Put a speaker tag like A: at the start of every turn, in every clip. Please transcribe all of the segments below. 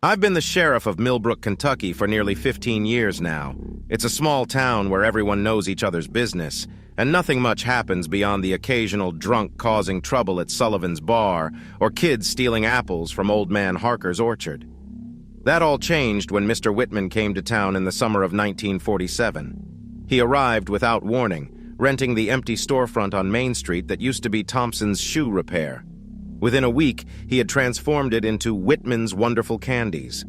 A: I've been the sheriff of Millbrook, Kentucky for nearly 15 years now. It's a small town where everyone knows each other's business, and nothing much happens beyond the occasional drunk causing trouble at Sullivan's bar or kids stealing apples from Old Man Harker's orchard. That all changed when Mr. Whitman came to town in the summer of 1947. He arrived without warning, renting the empty storefront on Main Street that used to be Thompson's Shoe Repair. Within a week, he had transformed it into Whitman's Wonderful Candies.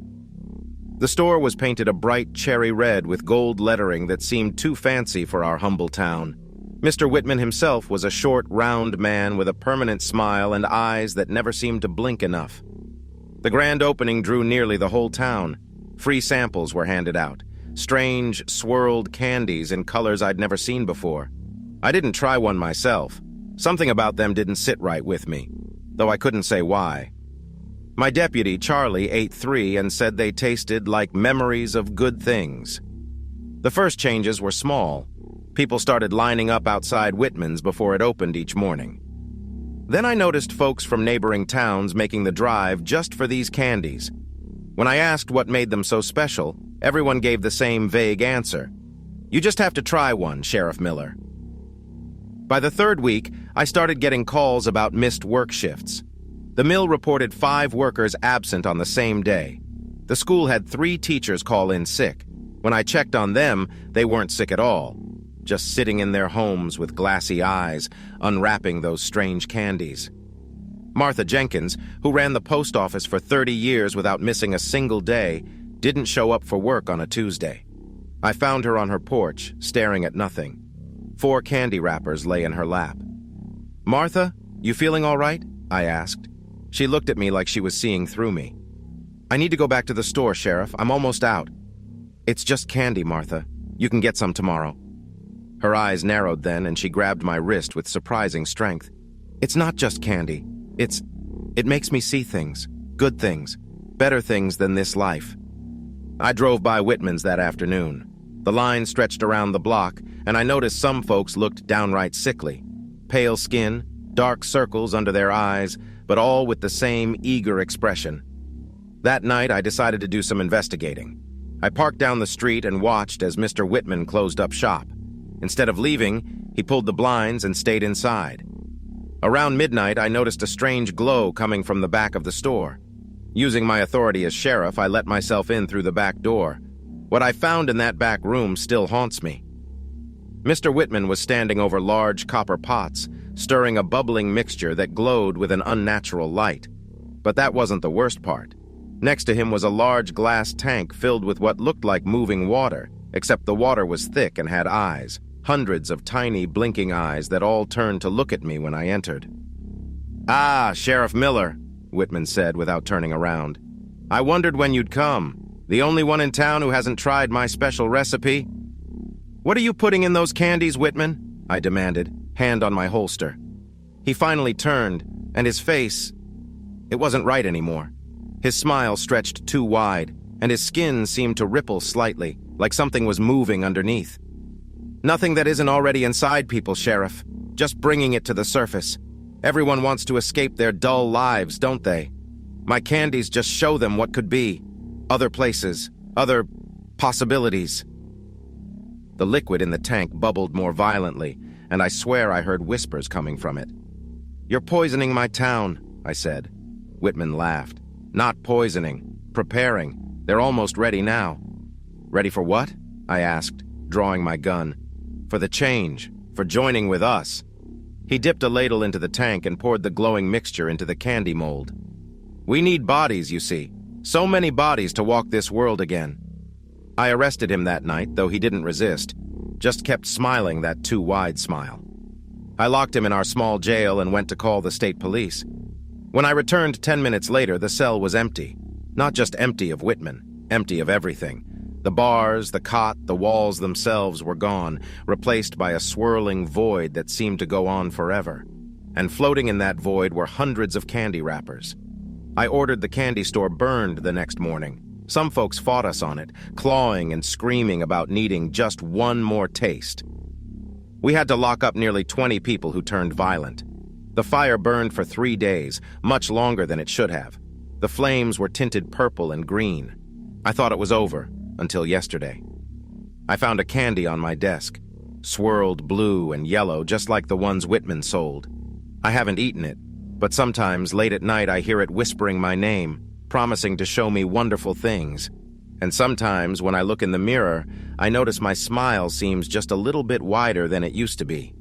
A: The store was painted a bright cherry red with gold lettering that seemed too fancy for our humble town. Mr. Whitman himself was a short, round man with a permanent smile and eyes that never seemed to blink enough. The grand opening drew nearly the whole town. Free samples were handed out. Strange, swirled candies in colors I'd never seen before. I didn't try one myself. Something about them didn't sit right with me, though I couldn't say why. My deputy, Charlie, ate 3 and said they tasted like memories of good things. The first changes were small. People started lining up outside Whitman's before it opened each morning. Then I noticed folks from neighboring towns making the drive just for these candies. When I asked what made them so special, everyone gave the same vague answer. "You just have to try one, Sheriff Miller." By the 3rd week, I started getting calls about missed work shifts. The mill reported 5 workers absent on the same day. The school had 3 teachers call in sick. When I checked on them, they weren't sick at all, just sitting in their homes with glassy eyes, unwrapping those strange candies. Martha Jenkins, who ran the post office for 30 years without missing a single day, didn't show up for work on a Tuesday. I found her on her porch, staring at nothing. 4 candy wrappers lay in her lap. "Martha, you feeling all right?" I asked. She looked at me like she was seeing through me. "I need to go back to the store, Sheriff. I'm almost out." "It's just candy, Martha. You can get some tomorrow." Her eyes narrowed then, and she grabbed my wrist with surprising strength. "It's not just candy. It makes me see things. Good things. Better things than this life." I drove by Whitman's that afternoon. The line stretched around the block, and I noticed some folks looked downright sickly. Pale skin, dark circles under their eyes, but all with the same eager expression. That night, I decided to do some investigating. I parked down the street and watched as Mr. Whitman closed up shop. Instead of leaving, he pulled the blinds and stayed inside. Around midnight, I noticed a strange glow coming from the back of the store. Using my authority as sheriff, I let myself in through the back door. What I found in that back room still haunts me. Mr. Whitman was standing over large copper pots, stirring a bubbling mixture that glowed with an unnatural light. But that wasn't the worst part. Next to him was a large glass tank filled with what looked like moving water, except the water was thick and had eyes, hundreds of tiny blinking eyes that all turned to look at me when I entered. "Ah, Sheriff Miller," Whitman said without turning around. "I wondered when you'd come. The only one in town who hasn't tried my special recipe." "What are you putting in those candies, Whitman?" I demanded, hand on my holster. He finally turned, and his face, it wasn't right anymore. His smile stretched too wide, and his skin seemed to ripple slightly, like something was moving underneath. "Nothing that isn't already inside people, Sheriff. Just bringing it to the surface. Everyone wants to escape their dull lives, don't they? My candies just show them what could be. Other places, other possibilities." The liquid in the tank bubbled more violently, and I swear I heard whispers coming from it. "You're poisoning my town," I said. Whitman laughed. "Not poisoning. Preparing. They're almost ready now." "Ready for what?" I asked, drawing my gun. "For the change. For joining with us." He dipped a ladle into the tank and poured the glowing mixture into the candy mold. "We need bodies, you see. So many bodies to walk this world again." I arrested him that night, though he didn't resist, just kept smiling that too wide smile. I locked him in our small jail and went to call the state police. When I returned 10 minutes later, the cell was empty. Not just empty of Whitman, empty of everything. The bars, the cot, the walls themselves were gone, replaced by a swirling void that seemed to go on forever. And floating in that void were hundreds of candy wrappers. I ordered the candy store burned the next morning. Some folks fought us on it, clawing and screaming about needing just one more taste. We had to lock up nearly 20 people who turned violent. The fire burned for 3 days, much longer than it should have. The flames were tinted purple and green. I thought it was over, until yesterday. I found a candy on my desk, swirled blue and yellow, just like the ones Whitman sold. I haven't eaten it, but sometimes late at night I hear it whispering my name, promising to show me wonderful things. And sometimes when I look in the mirror, I notice my smile seems just a little bit wider than it used to be.